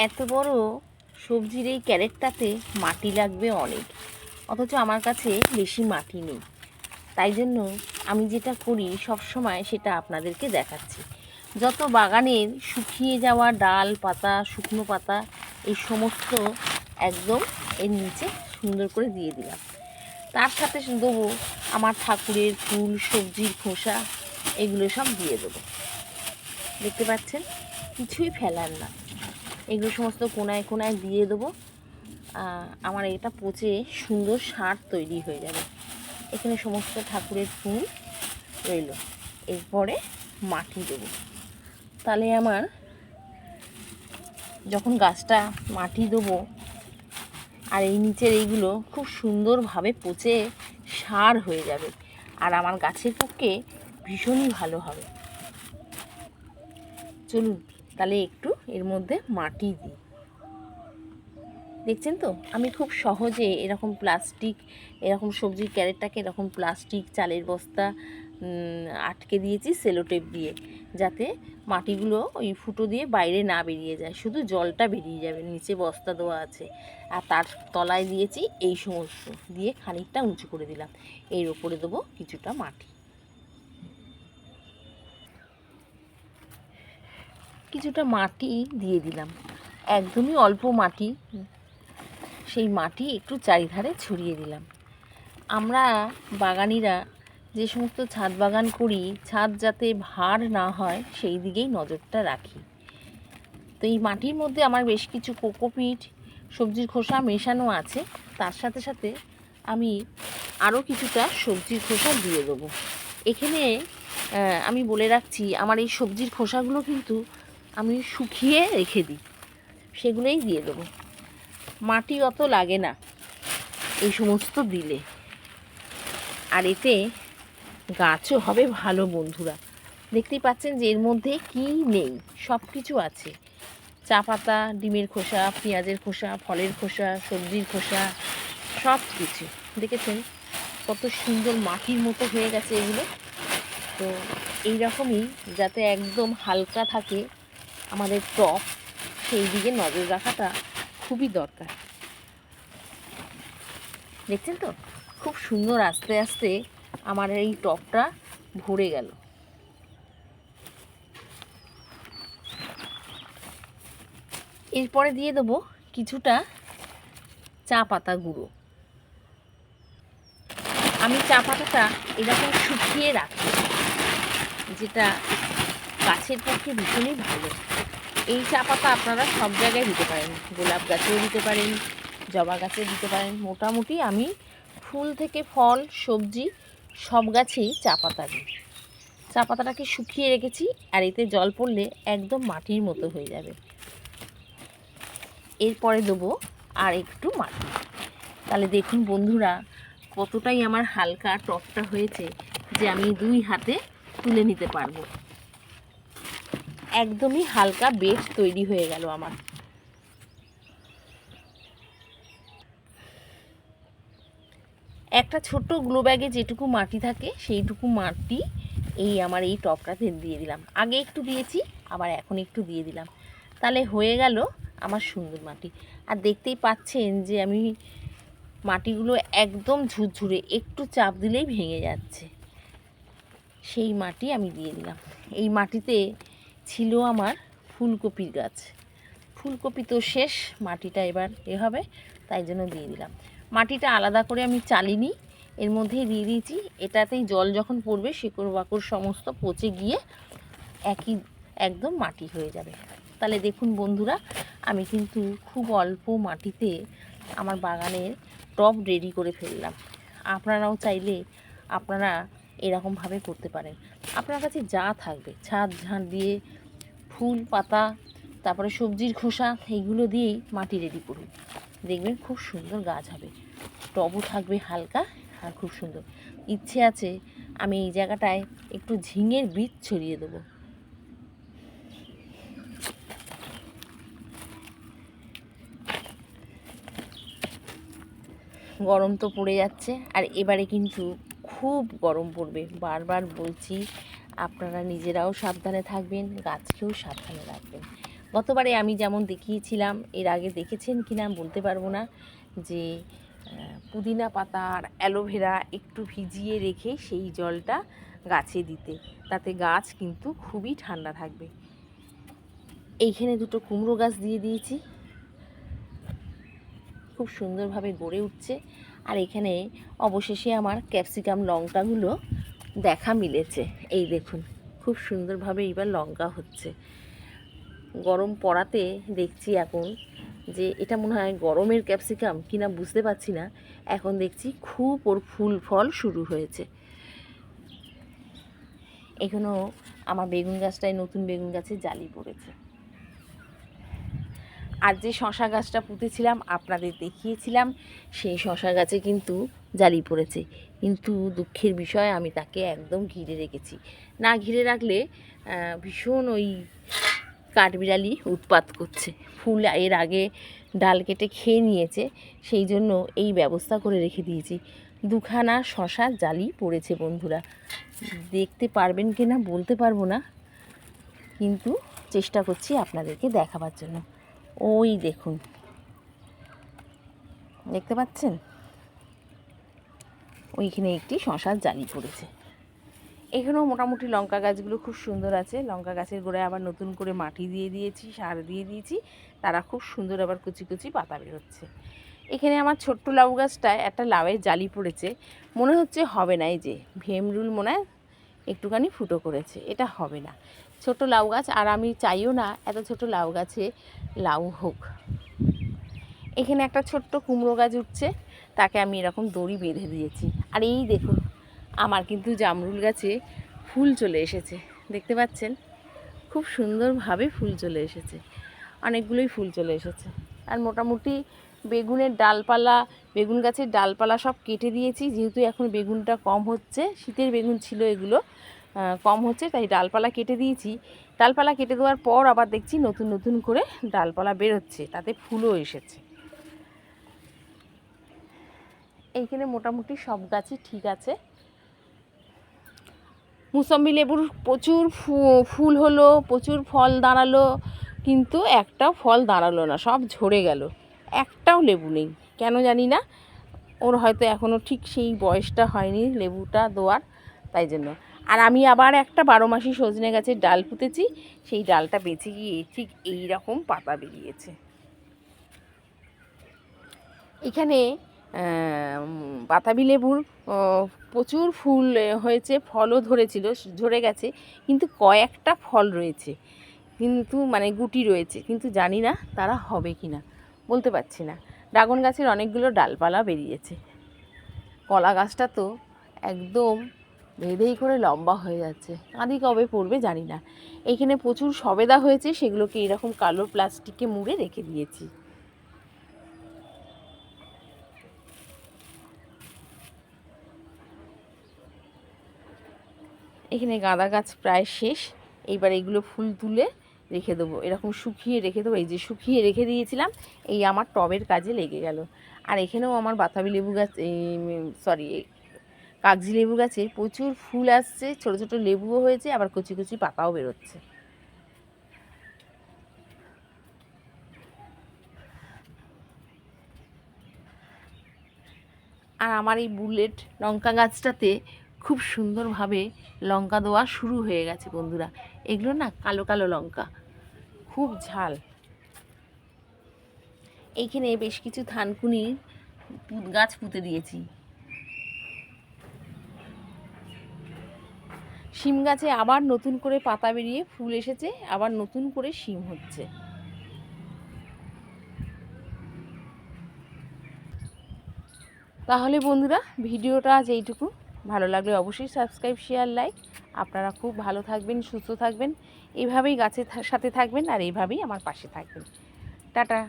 এত বড় সবজির এই ক্যারেটটাতে মাটি লাগবে অনেক, অথচ আমার কাছে বেশি মাটি নেই। তাই জন্য আমি যেটা করি সব সময় সেটা আপনাদেরকে দেখাচ্ছি। যত বাগানের শুকিয়ে যাওয়া ডাল পাতা, শুকনো পাতা, এই সমস্ত একদম এর নিচে সুন্দর করে দিয়ে দিলাম। তার সাথে দেবো আমার ঠাকুরের ফুল, সবজির খোসা, এগুলো সব দিয়ে দেবো। দেখতে পাচ্ছেন, কিছুই ফেলার না, এগুলো সমস্ত কোনায় কোনায় দিয়ে দেবো। আমার এটা পচে সুন্দর সার তৈরি হয়ে যাবে। এখানে সমস্ত ঠাকুরের ফুল রইল। এরপরে মাটি দেবো। তাহলে আমার যখন গাছটা মাটি দেবো আর এই নিচের এইগুলো খুব সুন্দরভাবে পচে সার হয়ে যাবে, আর আমার গাছের পক্ষে ভীষণই ভালো হবে। চলুন তাহলে একটু এর মধ্যে মাটি দিই। দেখছেন তো, আমি খুব সহজে এরকম এরকম সবজির ক্যারেটটাকে এরকম প্লাস্টিক, চালের বস্তা আটকে দিয়েছি সেলোটেপ দিয়ে, যাতে মাটিগুলো ওই ফুটো দিয়ে বাইরে না বেরিয়ে যায়, শুধু জলটা বেরিয়ে যাবে। নিচে বস্তা দেওয়া আছে, আর তার তলায় দিয়েছি এই সমস্ত দিয়ে খানিকটা উঁচু করে দিলাম। এর ওপরে দেবো কিছুটা মাটি, দিয়ে দিলাম। একদমই অল্প মাটি, সেই মাটি একটু চারিধারে ছড়িয়ে দিলাম। আমরা বাগানিরা যে সমস্ত ছাদ বাগান করি, ছাদ যাতে ভার না হয় সেই দিকেই নজরটা রাখি। তো এই মাটির মধ্যে আমার বেশ কিছু কোকোপিট, সবজির খোসা মেশানো আছে। তার সাথে সাথে আমি আরও কিছুটা সবজির খোসা দিয়ে দেবো। এখানে আমি বলে রাখছি, আমার এই সবজির খোসাগুলো কিন্তু আমি শুকিয়ে রেখে দিই, সেগুলোই দিয়ে দেবো। মাটি অত লাগে না এই সমস্ত দিলে, আর এতে গাছও হবে ভালো। বন্ধুরা দেখতেই পাচ্ছেন যে এর মধ্যে কি নেই, সব কিছু আছে। চা পাতা, ডিমের খোসা, পেঁয়াজের খোসা, ফলের খোসা, সবজির খোসা, সব কিছু। দেখেছেন কত সুন্দর মাটির মতো হয়ে গেছে এগুলো। তো এইরকমই যাতে একদম হালকা থাকে আমাদের টব, সেই দিকে নজর রাখাটা খুবই দরকার। দেখছেন তো, খুব সুন্দর আস্তে আস্তে আমার এই টবটা ভরে গেল। এরপরে দিয়ে দেবো কিছুটা চা পাতা গুঁড়ো। আমি চা পাতাটা এরকম শুকিয়ে রাখি, যেটা গাছের পক্ষে ভীষণই ভালো। এই চা পাতা আপনারা সব জায়গায় দিতে পারেন, গোলাপ গাছেও দিতে পারেন, জবা গাছে দিতে পারেন। মোটামুটি আমি ফুল থেকে ফল, সবজি সব গাছেই চা পাতা দিই। চা পাতাটাকে শুকিয়ে রেখেছি, আর এতে জল পড়লে একদম মাটির মতো হয়ে যাবে। এরপরে দেবো আর একটু মাটি। তাহলে দেখুন বন্ধুরা, কতটাই আমার হালকা টবটা হয়েছে যে আমি 2 হাতে তুলে নিতে পারবো। একদমই হালকা বেড তৈরি হয়ে গেল আমার। একটা ছোট্ট গ্লো ব্যাগে যেটুকু মাটি থাকে সেইটুকু মাটি এই আমার এই টবটাতে দিয়ে দিলাম। আগে একটু দিয়েছি, আবার এখন একটু দিয়ে দিলাম। তাহলে হয়ে গেল আমার সুন্দর মাটি। আর দেখতেই পাচ্ছেন যে আমি মাটিগুলো একদম ঝুরঝুরে, একটু চাপ দিলেই ভেঙে যাচ্ছে, সেই মাটি আমি দিয়ে দিলাম। এই মাটিতে ছিল আমার ফুলকপির গাছ। ফুলকপি তো শেষ, মাটিটা এবার হবে, তাই জন্য দিয়ে দিলাম। মাটিটা আলাদা করে আমি চালিনি, এর মধ্যেই দিয়ে দিয়েছি। এটাতেই জল যখন পড়বে শিকড় বাকড় সমস্ত পচে গিয়ে একদম মাটি হয়ে যাবে। তাহলে দেখুন বন্ধুরা, আমি কিন্তু খুব অল্প মাটিতে আমার বাগানের টব রেডি করে ফেললাম। আপনারাও চাইলে আপনারা এরকমভাবে করতে পারেন। আপনার কাছে যা থাকবে, ছাদ ঝাঁট দিয়ে ফুল পাতা, তারপরে সবজির খোসা, এইগুলো দিয়েই মাটি রেডি করুন, দেখবেন খুব সুন্দর গাছ হবে। টবও থাকবে হালকা আর খুব সুন্দর। ইচ্ছে আছে আমি এই জায়গাটায় একটু ঝিঙের বীজ ছড়িয়ে দেবো। গরম তো পড়ে যাচ্ছে, আর এবারে কিন্তু খুব গরম পড়বে। বারবার বলছি, আপনারা নিজেরাও সাবধানে থাকবেন, গাছকেও সাবধানে রাখবেন। গতবারে আমি যেমন দেখিয়েছিলাম, এর আগে দেখেছেন কি না বলতে পারবো না, যে পুদিনা পাতা আর অ্যালোভেরা একটু ভিজিয়ে রেখে সেই জলটা গাছে দিতে, তাতে গাছ কিন্তু খুবই ঠান্ডা থাকবে। এইখানে দুটো কুমড়ো গাছ দিয়ে দিয়েছি, খুব সুন্দরভাবে গড়ে উঠছে। আর এখানে অবশেষে আমার ক্যাপসিকাম লঙ্কাগুলো দেখা মিলেছে। এই দেখুন, খুব সুন্দরভাবে এবার লঙ্কা হচ্ছে। গরম পড়াতে দেখছি এখন যে এটা মনে হয় গরমের ক্যাপসিকাম কিনা বুঝতে পারছি না, এখন দেখছি খুব ওর ফুল ফল শুরু হয়েছে। এখানেও আমার বেগুন গাছটায় নতুন বেগুন গাছে জালি পড়েছে। আর যে শশা গাছটা পুঁতেছিলাম আপনাদের দেখিয়েছিলাম, সেই শশা গাছে কিন্তু জালি পড়েছে, কিন্তু দুঃখের বিষয় আমি তাকে একদম ঘিরে রেখেছি। না ঘিরে রাখলে ভীষণ ওই কাঠবিড়ালি উৎপাত করছে, ফুল এর আগে ডাল কেটে খেয়ে নিয়েছে, সেই জন্য এই ব্যবস্থা করে রেখে দিয়েছি। দুখানা শশা জালি পড়েছে বন্ধুরা, দেখতে পারবেন কি না বলতে পারবো না, কিন্তু চেষ্টা করছি আপনাদেরকে দেখাবার জন্য। ওই দেখুন, দেখতে পাচ্ছেন ওইখানে একটি শশার জালি পড়েছে। এখানেও মোটামুটি লঙ্কা গাছগুলো খুব সুন্দর আছে। লঙ্কা গাছের গোড়ায় আবার নতুন করে মাটি দিয়ে দিয়েছি, সার দিয়ে দিয়েছি, তারা খুব সুন্দর আবার কুচি কুচি পাতা বেরোচ্ছে। এখানে আমার ছোট্ট লাউ গাছটায় একটা লাউয়ের জালি পড়েছে, মনে হচ্ছে হবে না। এই যে ভেমরুল মনে হয় একটুখানি ফুটো করেছে, এটা হবে না। ছোট লাউ গাছ, আর আমি চাইও না এত ছোট লাউ গাছে লাউ হোক। এখানে একটা ছোট্ট কুমড়ো গাছ উঠছে, তাকে আমি এরকম দড়ি বেঁধে দিয়েছি। আর এই দেখুন, আমার কিন্তু জামরুল গাছে ফুল চলে এসেছে, দেখতে পাচ্ছেন খুব সুন্দরভাবে ফুল চলে এসেছে, অনেকগুলোই ফুল চলে এসেছে। আর মোটামুটি বেগুনের ডালপালা, বেগুন গাছের ডালপালা সব কেটে দিয়েছি, যেহেতু এখন বেগুনটা কম হচ্ছে, শীতের বেগুন ছিল এগুলো, কম হচ্ছে, তাই ডালপালা কেটে দিয়েছি। ডালপালা কেটে দেওয়ার পর আবার দেখছি নতুন নতুন করে ডালপালা বেরোচ্ছে, তাতে ফুলও এসেছে। এইখানে মোটামুটি সব গাছই ঠিক আছে। মুসম্বি লেবুর প্রচুর ফুল হলো, প্রচুর ফল দাঁড়ালো, কিন্তু একটাও ফল দাঁড়ালো না, সব ঝরে গেল, একটাও লেবু নেই, কেন জানি না। ওর হয়তো এখনও ঠিক সেই বয়সটা হয়নি লেবুটা দেওয়ার, তাই জন্য। আর আমি আবার একটা 12 মাসি সজনে গাছের ডাল পুঁতেছি, সেই ডালটা বেঁচে গিয়ে ঠিক এই রকম পাতা বেরিয়েছে। এখানে বাতাবি লেবুর প্রচুর ফুল হয়েছে, ফলও ধরেছিল, ঝরে গেছে, কিন্তু কয়েকটা ফল রয়েছে, কিন্তু মানে গুটি রয়েছে, কিন্তু জানি না তারা হবে কি না, বলতে পারছি না। ড্রাগন গাছের অনেকগুলো ডালপালা বেরিয়েছে। কলা গাছটা তো একদম বেঁধেই করে লম্বা হয়ে যাচ্ছে, কাঁদি কবে পড়বে জানি না। এইখানে প্রচুর সবেদা হয়েছে, সেগুলোকে এরকম কালো প্লাস্টিকে মুড়ে রেখে দিয়েছি। এখানে গাঁদা গাছ প্রায় শেষ, এইবার এগুলো ফুল তুলে রেখে দেবো, এরকম শুকিয়ে রেখে দেবো। এই যে শুকিয়ে রেখে দিয়েছিলাম, এই আমার টবের কাজে লেগে গেল। আর এখানেও আমার বাতাবি লেবু গাছ, কাগজি লেবু গাছে প্রচুর ফুল আসছে, ছোট ছোট লেবুও হয়েছে, আবার কচি কচি পাতাও বেরোচ্ছে। আর আমার এই বুলেট লঙ্কা গাছটাতে খুব সুন্দরভাবে লঙ্কা দেওয়া শুরু হয়ে গেছে বন্ধুরা। এগুলো না কালো কালো লঙ্কা, খুব ঝাল। এইখানে বেশ কিছু থানকুনির গাছ পুঁতে দিয়েছি। শিম গাছে আবার নতুন করে পাতা বেরিয়ে ফুল এসেছে, আবার নতুন করে শিম হচ্ছে। তাহলে বন্ধুরা, ভিডিওটা আজ এইটুকু। ভালো লাগলে অবশ্যই সাবস্ক্রাইব, শেয়ার, লাইক। আপনারা খুব ভালো থাকবেন, সুস্থ থাকবেন, এইভাবেই গাছের সাথে থাকবেন, আর এইভাবেই আমার পাশে থাকবেন। টাটা।